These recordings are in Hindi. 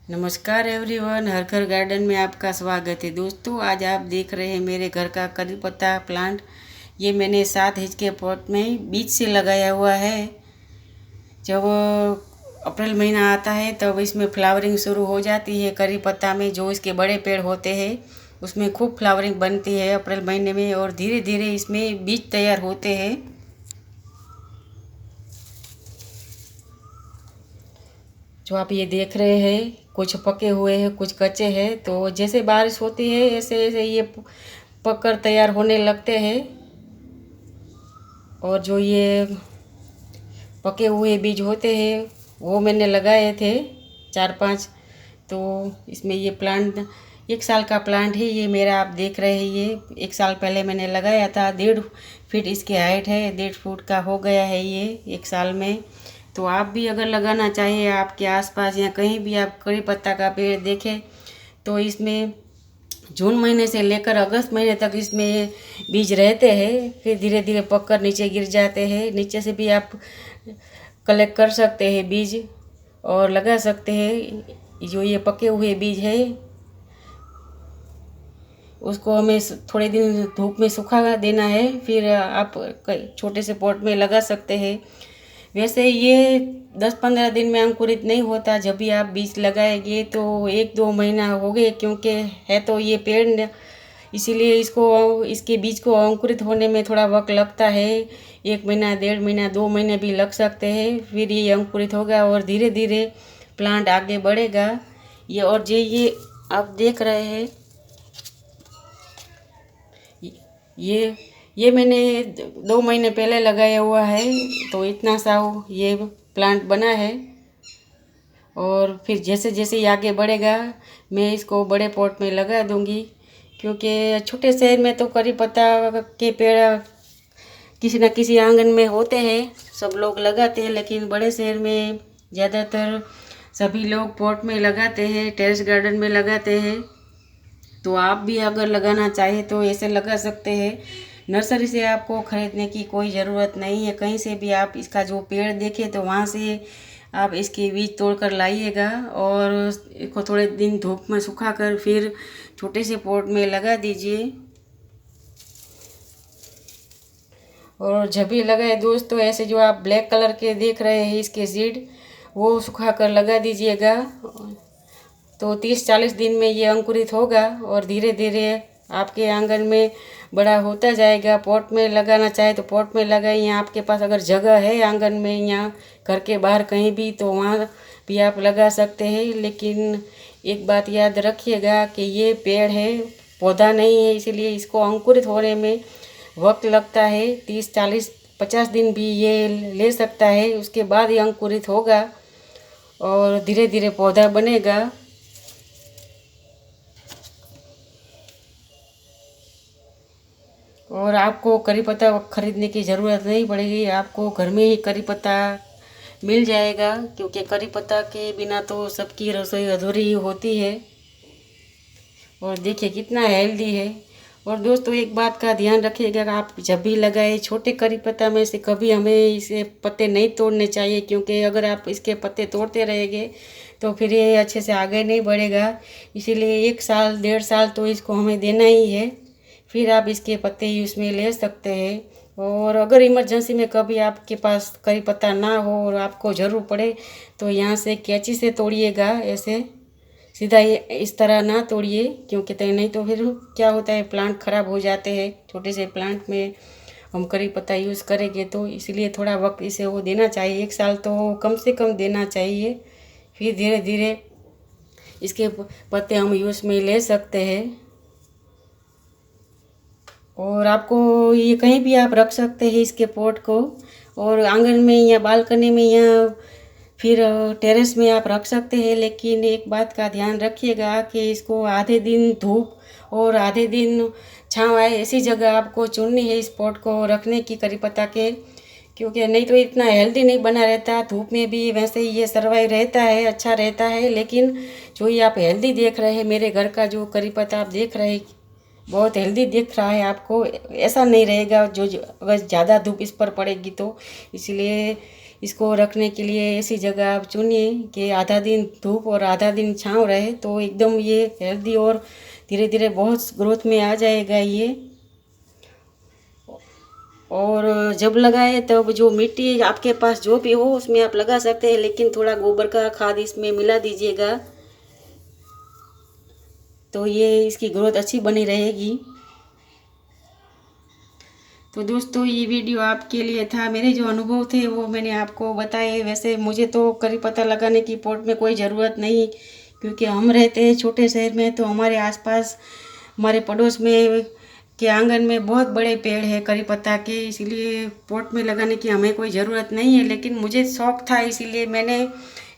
नमस्कार एवरीवन, हर घर गार्डन में आपका स्वागत है। दोस्तों, आज आप देख रहे हैं मेरे घर का करी पत्ता प्लांट। ये मैंने 7 इंच के पॉट में बीज से लगाया हुआ है। जब अप्रैल महीना आता है तब इसमें फ्लावरिंग शुरू हो जाती है। करी पत्ता में जो इसके बड़े पेड़ होते हैं उसमें खूब फ्लावरिंग बनती है अप्रैल महीने में, और धीरे धीरे इसमें बीज तैयार होते हैं। जो आप ये देख रहे हैं, कुछ पके हुए हैं, कुछ कच्चे हैं। तो जैसे बारिश होती है ऐसे ऐसे ये पककर तैयार होने लगते हैं। और जो ये पके हुए बीज होते हैं वो मैंने लगाए थे 4-5। तो इसमें ये प्लांट 1 साल का प्लांट है। ये मेरा आप देख रहे हैं, ये 1 साल पहले मैंने लगाया था। 1.5 फीट इसकी हाइट है, 1.5 फुट का हो गया है ये 1 साल में। तो आप भी अगर लगाना चाहिए, आपके आसपास या कहीं भी आप करी पत्ता का पेड़ देखें तो इसमें जून महीने से लेकर अगस्त महीने तक इसमें बीज रहते हैं। फिर धीरे धीरे पककर नीचे गिर जाते हैं। नीचे से भी आप कलेक्ट कर सकते हैं बीज और लगा सकते हैं। जो ये पके हुए बीज है उसको हमें थोड़े दिन धूप में सुखा देना है, फिर आप छोटे से पॉट में लगा सकते हैं। वैसे ये 10-15 दिन में अंकुरित नहीं होता। जब भी आप बीज लगाएंगे तो 1-2 महीना हो गए, क्योंकि है तो ये पेड़, इसीलिए इसके बीज को अंकुरित होने में थोड़ा वक्त लगता है। 1 महीना, 1.5 महीना, 2 महीने भी लग सकते हैं। फिर ये अंकुरित होगा और धीरे धीरे प्लांट आगे बढ़ेगा। ये आप देख रहे हैं, ये ये मैंने 2 महीने पहले लगाया हुआ है। तो इतना सा ये प्लांट बना है। और फिर जैसे जैसे ये आगे बढ़ेगा मैं इसको बड़े पॉट में लगा दूंगी, क्योंकि छोटे शहर में तो करी पत्ता के पेड़ किसी न किसी आंगन में होते हैं, सब लोग लगाते हैं। लेकिन बड़े शहर में ज़्यादातर सभी लोग पॉट में लगाते हैं, टेरेस गार्डन में लगाते हैं। तो आप भी अगर लगाना चाहे तो ऐसे लगा सकते हैं। नर्सरी से आपको ख़रीदने की कोई ज़रूरत नहीं है। कहीं से भी आप इसका जो पेड़ देखे तो वहाँ से आप इसके बीज तोड़ कर लाइएगा और इसको थोड़े दिन धूप में सुखा कर फिर छोटे से पॉट में लगा दीजिए। और जब भी लगाए दोस्तों, ऐसे जो आप ब्लैक कलर के देख रहे हैं इसके सीड, वो सुखा कर लगा दीजिएगा। तो 30-40 दिन में ये अंकुरित होगा और धीरे धीरे आपके आंगन में बड़ा होता जाएगा। पॉट में लगाना चाहे तो पॉट में लगाइए। आपके पास अगर जगह है आंगन में या घर के बाहर कहीं भी तो वहाँ भी आप लगा सकते हैं। लेकिन एक बात याद रखिएगा कि ये पेड़ है, पौधा नहीं है, इसीलिए इसको अंकुरित होने में वक्त लगता है। 30-40-50 दिन भी ये ले सकता है। उसके बाद ये अंकुरित होगा और धीरे धीरे पौधा बनेगा। और आपको करी पत्ता खरीदने की ज़रूरत नहीं पड़ेगी, आपको घर में ही करी पत्ता मिल जाएगा, क्योंकि करी पत्ता के बिना तो सबकी रसोई अधूरी ही होती है। और देखिए कितना हेल्दी है। और दोस्तों, एक बात का ध्यान रखिएगा, आप जब भी लगाए छोटे करी पत्ता में से कभी हमें इसे पत्ते नहीं तोड़ने चाहिए, क्योंकि अगर आप इसके पत्ते तोड़ते रहेंगे तो फिर ये अच्छे से आगे नहीं बढ़ेगा। इसीलिए 1 साल 1.5 साल तो इसको हमें देना ही है, फिर आप इसके पत्ते यूज़ में ले सकते हैं। और अगर इमरजेंसी में कभी आपके पास करी पत्ता ना हो और आपको ज़रूर पड़े तो यहाँ से कैंची से तोड़िएगा। ऐसे सीधा ये इस तरह ना तोड़िए, क्योंकि नहीं तो फिर क्या होता है, प्लांट ख़राब हो जाते हैं। छोटे से प्लांट में हम करी पत्ता यूज़ करेंगे तो इसलिए थोड़ा वक्त इसे वो देना चाहिए। 1 साल तो कम से कम देना चाहिए। फिर धीरे धीरे इसके पत्ते हम यूज़ में ले सकते हैं। और आपको ये कहीं भी आप रख सकते हैं इसके पॉट को, और आंगन में या बालकनी में या फिर टेरेस में आप रख सकते हैं। लेकिन एक बात का ध्यान रखिएगा कि इसको आधे दिन धूप और आधे दिन छाँव आए ऐसी जगह आपको चुननी है इस पॉट को रखने की करी पत्ता के, क्योंकि नहीं तो इतना हेल्दी नहीं बना रहता। धूप में भी वैसे ही ये सर्वाइव रहता है, अच्छा रहता है। लेकिन जो ये आप हेल्दी देख रहे हैं, मेरे घर का जो करी पत्ता आप देख रहे हैं बहुत हेल्दी दिख रहा है आपको, ऐसा नहीं रहेगा जो अगर ज़्यादा धूप इस पर पड़ेगी तो। इसलिए इसको रखने के लिए ऐसी जगह आप चुनिए कि आधा दिन धूप और आधा दिन छाँव रहे, तो एकदम ये हेल्दी और धीरे धीरे बहुत ग्रोथ में आ जाएगा ये। और जब लगाए तब जो मिट्टी आपके पास जो भी हो उसमें आप लगा सकते हैं, लेकिन थोड़ा गोबर का खाद इसमें मिला दीजिएगा, तो ये इसकी ग्रोथ अच्छी बनी रहेगी। तो दोस्तों ये वीडियो आपके लिए था, मेरे जो अनुभव थे वो मैंने आपको बताए। वैसे मुझे तो करी पत्ता लगाने की पॉट में कोई ज़रूरत नहीं, क्योंकि हम रहते हैं छोटे शहर में, तो हमारे आसपास हमारे पड़ोस में के आंगन में बहुत बड़े पेड़ है करी पत्ता के, इसीलिए पॉट में लगाने की हमें कोई ज़रूरत नहीं है। लेकिन मुझे शौक़ था, इसीलिए मैंने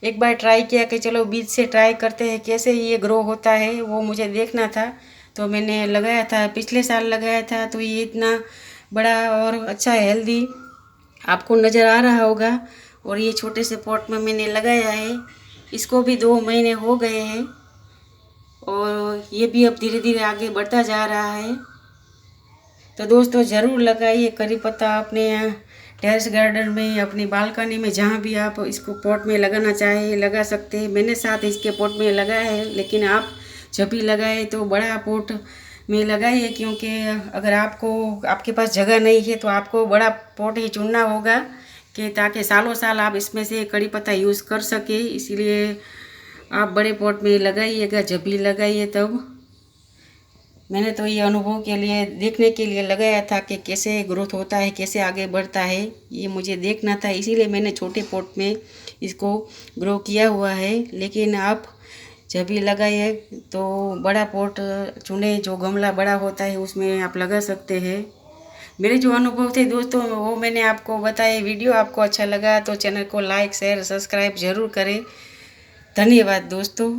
एक बार ट्राई किया कि चलो बीज से ट्राई करते हैं कैसे ये ग्रो होता है, वो मुझे देखना था। तो मैंने लगाया था, पिछले साल लगाया था, तो ये इतना बड़ा और अच्छा हेल्दी आपको नज़र आ रहा होगा। और ये छोटे से पॉट में मैंने लगाया है, इसको भी 2 महीने हो गए हैं और ये भी अब धीरे धीरे आगे बढ़ता जा रहा है। तो दोस्तों ज़रूर लगाइए करी पत्ता अपने टेरेस गार्डन में, अपनी बालकनी में, जहाँ भी आप इसको पॉट में लगाना चाहें लगा सकते हैं। मैंने साथ इसके पॉट में लगाया है, लेकिन आप जब भी लगाए तो बड़ा पॉट में लगाइए, क्योंकि अगर आपके पास जगह नहीं है तो आपको बड़ा पॉट ही चुनना होगा कि ताकि सालों साल आप इसमें से कड़ी पत्ता यूज़ कर सके। इसीलिए आप बड़े पॉट में लगाइएगा, जब भी लगाइए तब। मैंने तो ये अनुभव के लिए देखने के लिए लगाया था कि कैसे ग्रोथ होता है, कैसे आगे बढ़ता है, ये मुझे देखना था, इसीलिए मैंने छोटे पॉट में इसको ग्रो किया हुआ है। लेकिन आप जब भी लगाइए तो बड़ा पॉट चुने, जो गमला बड़ा होता है उसमें आप लगा सकते हैं। मेरे जो अनुभव थे दोस्तों वो मैंने आपको बताए। वीडियो आपको अच्छा लगा तो चैनल को लाइक शेयर सब्सक्राइब ज़रूर करें। धन्यवाद दोस्तों।